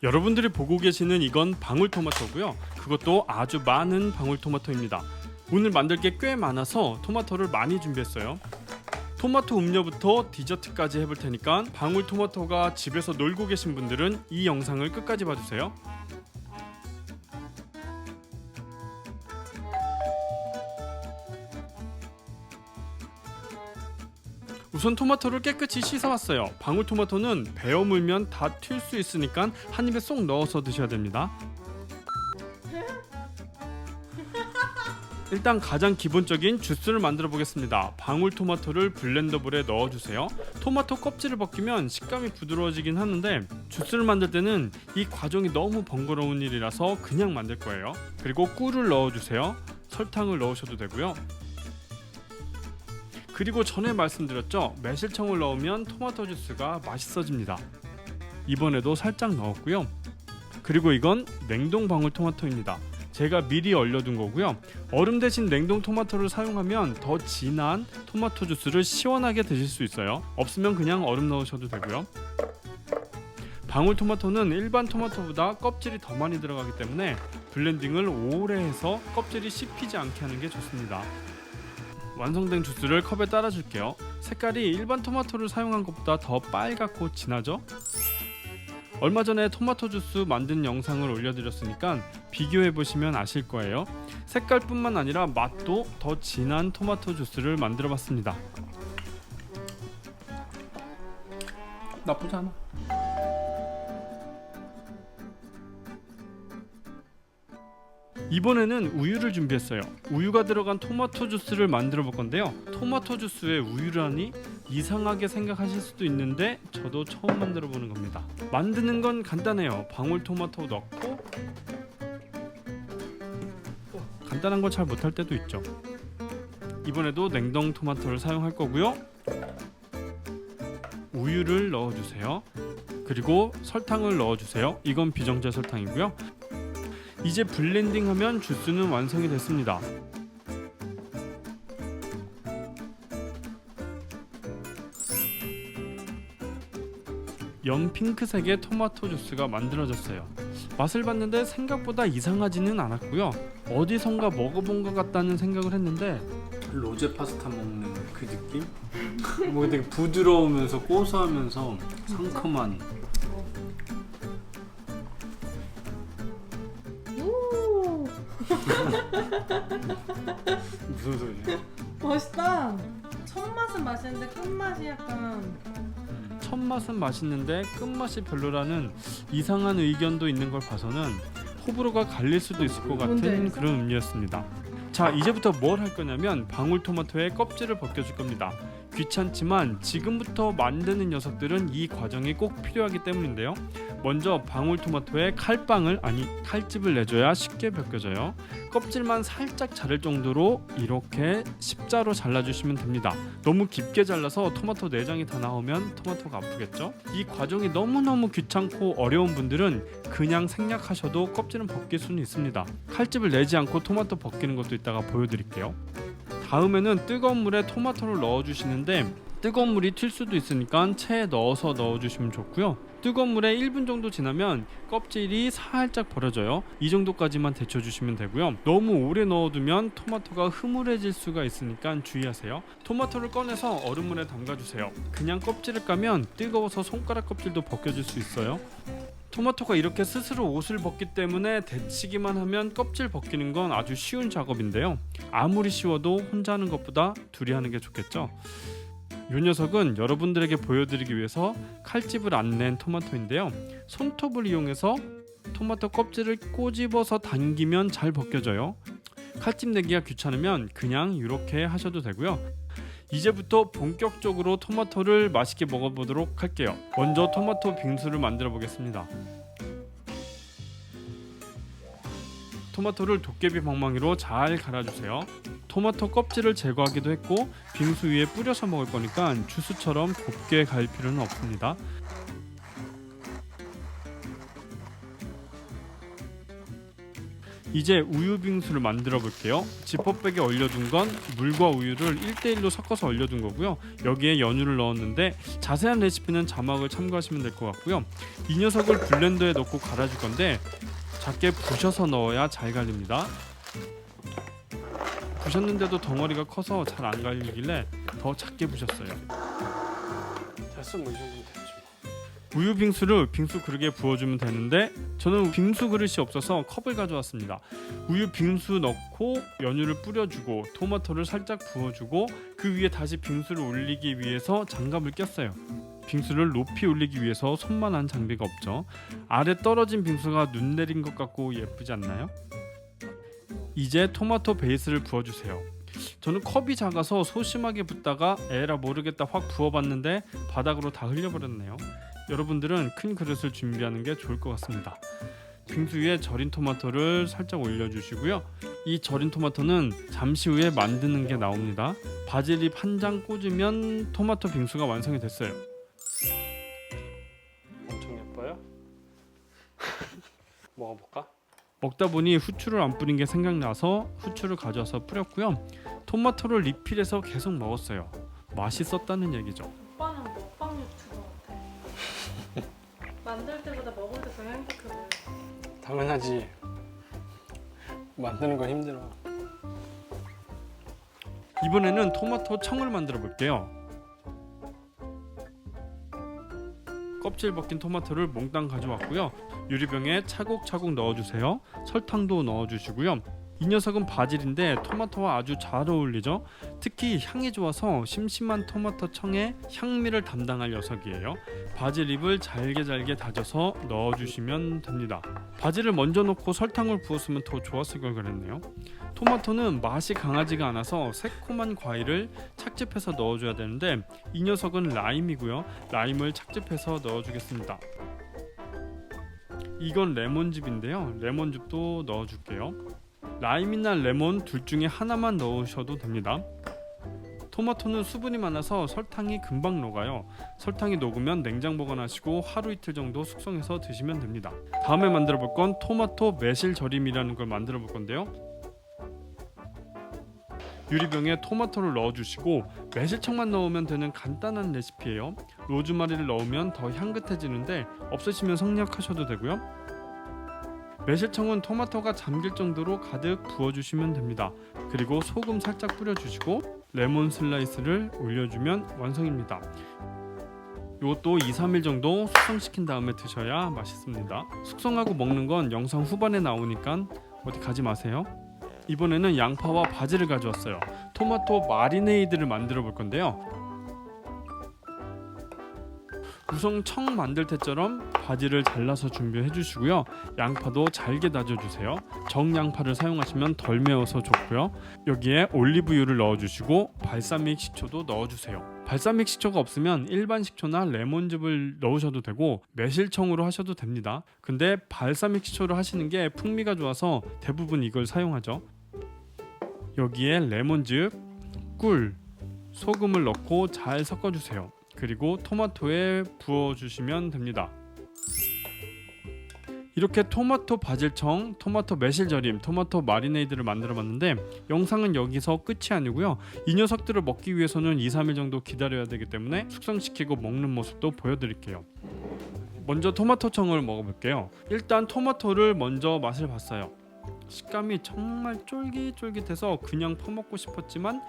여러분들이 보고 계시는 이건 방울토마토고요. 그것도 아주 많은 방울토마토입니다. 오늘 만들 게 꽤 많아서 토마토를 많이 준비했어요. 토마토 음료부터 디저트까지 해볼 테니까 방울토마토가 집에서 놀고 계신 분들은 이 영상을 끝까지 봐주세요. 우선 토마토를 깨끗이 씻어왔어요. 방울토마토는 베어 물면 다 튈 수 있으니까 한 입에 쏙 넣어서 드셔야 됩니다. 일단 가장 기본적인 주스를 만들어 보겠습니다. 방울토마토를 블렌더볼에 넣어주세요. 토마토 껍질을 벗기면 식감이 부드러워지긴 하는데 주스를 만들 때는 이 과정이 너무 번거로운 일이라서 그냥 만들 거예요. 그리고 꿀을 넣어주세요. 설탕을 넣으셔도 되고요. 그리고 전에 말씀드렸죠, 매실청을 넣으면 토마토 주스가 맛있어집니다. 이번에도 살짝 넣었고요. 그리고 이건 냉동 방울토마토입니다. 제가 미리 얼려둔 거고요. 얼음 대신 냉동 토마토를 사용하면 더 진한 토마토 주스를 시원하게 드실 수 있어요. 없으면 그냥 얼음 넣으셔도 되고요. 방울토마토는 일반 토마토보다 껍질이 더 많이 들어가기 때문에 블렌딩을 오래 해서 껍질이 씹히지 않게 하는 게 좋습니다. 완성된 주스를 컵에 따라 줄게요. 색깔이 일반 토마토를 사용한 것보다 더 빨갛고 진하죠? 얼마 전에 토마토 주스 만든 영상을 올려드렸으니까 비교해보시면 아실 거예요. 색깔뿐만 아니라 맛도 더 진한 토마토 주스를 만들어봤습니다. 나쁘지 않아. 이번에는 우유를 준비했어요. 우유가 들어간 토마토 주스를 만들어 볼 건데요. 토마토 주스에 우유라니 이상하게 생각하실 수도 있는데 저도 처음 만들어 보는 겁니다. 만드는 건 간단해요. 방울토마토 넣고, 간단한 건 잘 못할 때도 있죠. 이번에도 냉동 토마토를 사용할 거고요. 우유를 넣어주세요. 그리고 설탕을 넣어주세요. 이건 비정제 설탕이고요. 이제 블렌딩하면 주스는 완성이 됐습니다. 연핑크색의 토마토 주스가 만들어졌어요. 맛을 봤는데 생각보다 이상하지는 않았고요. 어디선가 먹어본 것 같다는 생각을 했는데 로제 파스타 먹는 그 느낌? 뭐 되게 부드러우면서 고소하면서 상큼한. 무슨 소리야? 맛있다. 첫 맛은 맛있는데 끝맛이 약간 첫 맛은 맛있는데 끝맛이 별로라는 이상한 의견도 있는 걸 봐서는 호불호가 갈릴 수도 있을 것 같은 그런 음료였습니다. 자, 이제부터 뭘 할 거냐면 방울토마토의 껍질을 벗겨줄 겁니다. 귀찮지만 지금부터 만드는 녀석들은 이 과정이 꼭 필요하기 때문인데요. 먼저 방울토마토에 칼집을 내줘야 쉽게 벗겨져요. 껍질만 살짝 자를 정도로 이렇게 십자로 잘라주시면 됩니다. 너무 깊게 잘라서 토마토 내장이 다 나오면 토마토가 아프겠죠? 이 과정이 너무너무 귀찮고 어려운 분들은 그냥 생략하셔도 껍질은 벗길 수는 있습니다. 칼집을 내지 않고 토마토 벗기는 것도 이따가 보여드릴게요. 다음에는 뜨거운 물에 토마토를 넣어주시는데 뜨거운 물이 튈 수도 있으니까 체에 넣어서 넣어주시면 좋고요. 뜨거운 물에 1분 정도 지나면 껍질이 살짝 벌어져요. 이 정도까지만 데쳐주시면 되고요. 너무 오래 넣어두면 토마토가 흐물해질 수가 있으니까 주의하세요. 토마토를 꺼내서 얼음물에 담가주세요. 그냥 껍질을 까면 뜨거워서 손가락 껍질도 벗겨질 수 있어요. 토마토가 이렇게 스스로 옷을 벗기 때문에 데치기만 하면 껍질 벗기는 건 아주 쉬운 작업인데요. 아무리 쉬워도 혼자 하는 것보다 둘이 하는 게 좋겠죠. 이 녀석은 여러분들에게 보여드리기 위해서 칼집을 안 낸 토마토인데요. 손톱을 이용해서 토마토 껍질을 꼬집어서 당기면 잘 벗겨져요. 칼집 내기가 귀찮으면 그냥 이렇게 하셔도 되고요. 이제부터 본격적으로 토마토를 맛있게 먹어보도록 할게요. 먼저 토마토 빙수를 만들어 보겠습니다. 토마토를 도깨비 방망이로 잘 갈아주세요. 토마토 껍질을 제거하기도 했고 빙수 위에 뿌려서 먹을 거니까 주스처럼 곱게 갈 필요는 없습니다. 이제 우유 빙수를 만들어 볼게요. 지퍼백에 얼려둔 건 물과 우유를 1대1로 섞어서 얼려둔 거고요. 여기에 연유를 넣었는데 자세한 레시피는 자막을 참고하시면 될 것 같고요. 이 녀석을 블렌더에 넣고 갈아줄 건데 작게 부셔서 넣어야 잘 갈립니다. 부셨는데도 덩어리가 커서 잘 안 갈리길래 더 작게 부셨어요. 됐어, 뭐 이 정도면 됐지. 우유 빙수를 빙수 그릇에 부어주면 되는데 저는 빙수 그릇이 없어서 컵을 가져왔습니다. 우유 빙수 넣고 연유를 뿌려주고 토마토를 살짝 부어주고 그 위에 다시 빙수를 올리기 위해서 장갑을 꼈어요. 빙수를 높이 올리기 위해서 손만한 장비가 없죠. 아래 떨어진 빙수가 눈 내린 것 같고 예쁘지 않나요? 이제 토마토 베이스를 부어주세요. 저는 컵이 작아서 소심하게 붓다가 에라 모르겠다 확 부어봤는데 바닥으로 다 흘려버렸네요. 여러분들은 큰 그릇을 준비하는 게 좋을 것 같습니다. 빙수 위에 절인 토마토를 살짝 올려주시고요. 이 절인 토마토는 잠시 후에 만드는 게 나옵니다. 바질잎 한 장 꽂으면 토마토 빙수가 완성이 됐어요. 엄청 예뻐요? 먹어볼까? 먹다 보니 후추를 안 뿌린 게 생각나서 후추를 가져와서 뿌렸고요. 토마토를 리필해서 계속 먹었어요. 맛있었다는 얘기죠. 오빠는 먹방 유튜버 같아. 만들 때보다 먹을 때 더 행복해 보여. 당연하지. 만드는 거 힘들어. 이번에는 토마토 청을 만들어 볼게요. 껍질 벗긴 토마토를 몽땅 가져왔고요. 유리병에 차곡차곡 넣어주세요. 설탕도 넣어주시고요. 이 녀석은 바질인데 토마토와 아주 잘 어울리죠. 특히 향이 좋아서 심심한 토마토 청에 향미를 담당할 녀석이에요. 바질잎을 잘게 다져서 넣어주시면 됩니다. 바질을 먼저 넣고 설탕을 부었으면 더 좋았을 걸 그랬네요. 토마토는 맛이 강하지가 않아서 새콤한 과일을 착즙해서 넣어줘야 되는데 이 녀석은 라임이고요. 라임을 착즙해서 넣어주겠습니다. 이건 레몬즙인데요. 레몬즙도 넣어줄게요. 라임이나 레몬 둘 중에 하나만 넣으셔도 됩니다. 토마토는 수분이 많아서 설탕이 금방 녹아요. 설탕이 녹으면 냉장 보관하시고 하루 이틀 정도 숙성해서 드시면 됩니다. 다음에 만들어 볼 건 토마토 매실 절임이라는 걸 만들어 볼 건데요. 유리병에 토마토를 넣어주시고 매실청만 넣으면 되는 간단한 레시피예요. 로즈마리를 넣으면 더 향긋해지는데 없으시면 생략하셔도 되고요. 매실청은 토마토가 잠길 정도로 가득 부어주시면 됩니다. 그리고 소금 살짝 뿌려주시고 레몬 슬라이스를 올려주면 완성입니다. 이것도 2-3일 정도 숙성시킨 다음에 드셔야 맛있습니다. 숙성하고 먹는 건 영상 후반에 나오니까 어디 가지 마세요. 이번에는 양파와 바지를 가져왔어요. 토마토 마리네이드를 만들어 볼 건데요. 우선 청 만들 때처럼 바지를 잘라서 준비해 주시고요. 양파도 잘게 다져주세요. 정양파를 사용하시면 덜 매워서 좋고요. 여기에 올리브유를 넣어주시고 발사믹 식초도 넣어주세요. 발사믹 식초가 없으면 일반 식초나 레몬즙을 넣으셔도 되고 매실청으로 하셔도 됩니다. 근데 발사믹 식초를 하시는 게 풍미가 좋아서 대부분 이걸 사용하죠. 여기에 레몬즙, 꿀, 소금을 넣고 잘 섞어주세요. 그리고 토마토에 부어주시면 됩니다. 이렇게 토마토 바질청, 토마토 매실절임, 토마토 마리네이드를 만들어봤는데 영상은 여기서 끝이 아니고요. 이 녀석들을 먹기 위해서는 2-3일 정도 기다려야 되기 때문에 숙성시키고 먹는 모습도 보여드릴게요. 먼저 토마토청을 먹어볼게요. 일단 토마토를 먼저 맛을 봤어요. 식감이 정말 쫄깃쫄깃해서 그냥 퍼먹고 싶었지만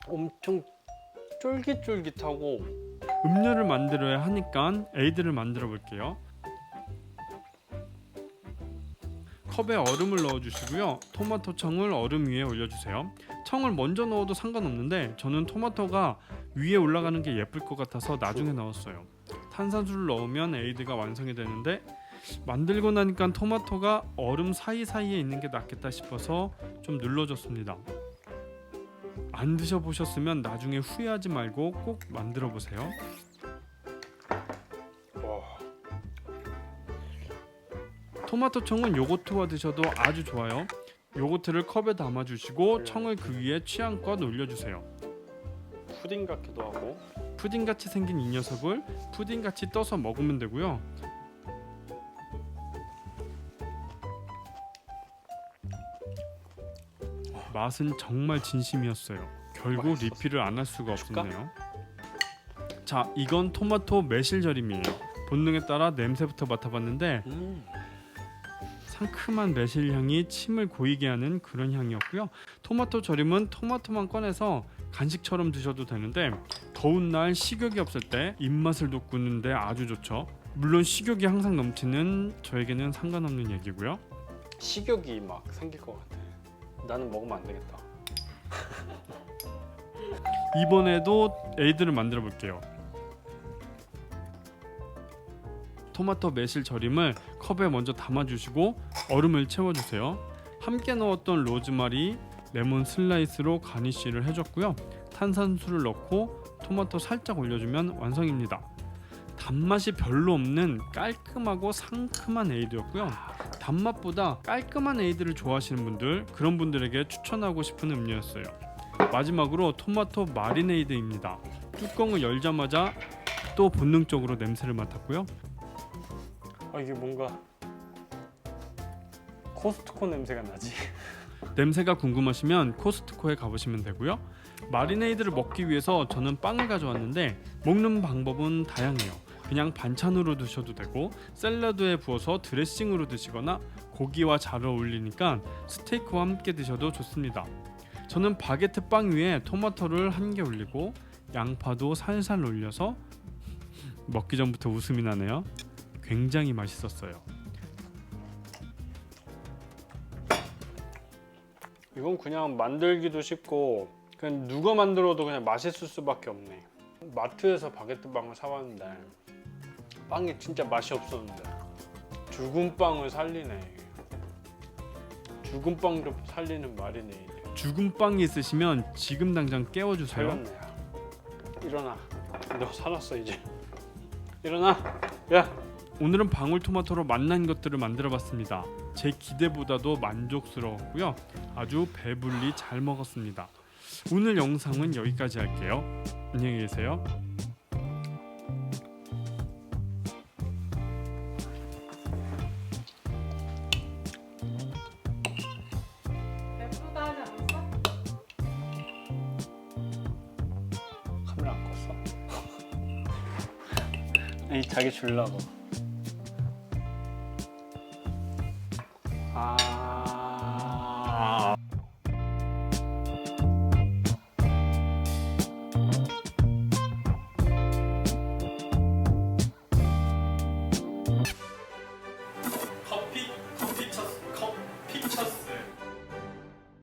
엄청 쫄깃쫄깃하고 음료를 만들어야 하니까 에이드를 만들어 볼게요. 컵에 얼음을 넣어주시고요. 토마토 청을 얼음 위에 올려주세요. 청을 먼저 넣어도 상관없는데 저는 토마토가 위에 올라가는 게 예쁠 것 같아서 나중에 넣었어요. 탄산수를 넣으면 에이드가 완성이 되는데 만들고 나니까 토마토가 얼음 사이사이에 있는 게 낫겠다 싶어서 좀 눌러줬습니다. 안 드셔보셨으면 나중에 후회하지 말고 꼭 만들어 보세요. 토마토 청은 요거트와 드셔도 아주 좋아요. 요거트를 컵에 담아주시고 청을 그 위에 취향껏 올려주세요. 푸딩 같기도 하고. 푸딩같이 생긴 이 녀석을 푸딩같이 떠서 먹으면 되고요. 맛은 정말 진심이었어요. 결국 맛있었어. 리필을 안 할 수가 줄까? 없었네요. 자, 이건 토마토 매실절임이에요. 본능에 따라 냄새부터 맡아봤는데 상큼한 매실 향이 침을 고이게 하는 그런 향이었고요. 토마토 절임은 토마토만 꺼내서 간식처럼 드셔도 되는데 더운 날 식욕이 없을 때 입맛을 돋구는데 아주 좋죠. 물론 식욕이 항상 넘치는 저에게는 상관없는 얘기고요. 식욕이 막 생길 것 같아. 나는 먹으면 안 되겠다. 이번에도 에이드를 만들어 볼게요. 토마토 매실 절임을 컵에 먼저 담아주시고 얼음을 채워주세요. 함께 넣었던 로즈마리, 레몬 슬라이스로 가니쉬를 해줬고요. 탄산수를 넣고 토마토 살짝 올려주면 완성입니다. 단맛이 별로 없는 깔끔하고 상큼한 에이드였고요. 단맛보다 깔끔한 에이드를 좋아하시는 분들, 그런 분들에게 추천하고 싶은 음료였어요. 마지막으로 토마토 마리네이드입니다. 뚜껑을 열자마자 또 본능적으로 냄새를 맡았고요. 이게 뭔가 코스트코 냄새가 나지. 냄새가 궁금하시면 코스트코에 가보시면 되고요. 마리네이드를 먹기 위해서 저는 빵을 가져왔는데 먹는 방법은 다양해요. 그냥 반찬으로 드셔도 되고 샐러드에 부어서 드레싱으로 드시거나 고기와 잘 어울리니까 스테이크와 함께 드셔도 좋습니다. 저는 바게트 빵 위에 토마토를 한 개 올리고 양파도 살살 올려서 먹기 전부터 웃음이 나네요. 굉장히 맛있었어요. 이건 그냥 만들기도 쉽고 그냥 누가 만들어도 그냥 맛있을 수밖에 없네. 마트에서 바게트 빵을 사왔는데 빵이 진짜 맛이 없었는데 죽은 빵을 살리네. 죽은 빵도 살리는 마리네이드. 죽은 빵이 있으시면 지금 당장 깨워주세요. 살렸네. 일어나. 너 살았어 이제. 일어나. 야. 오늘은 방울토마토로 맛난 것들을 만들어봤습니다. 제 기대보다도 만족스러웠고요. 아주 배불리 잘 먹었습니다. 오늘 영상은 여기까지 할게요. 안녕히 계세요. 예쁘다 하지 않았어? 카메라 안 껐어? 아니 자기 주려고.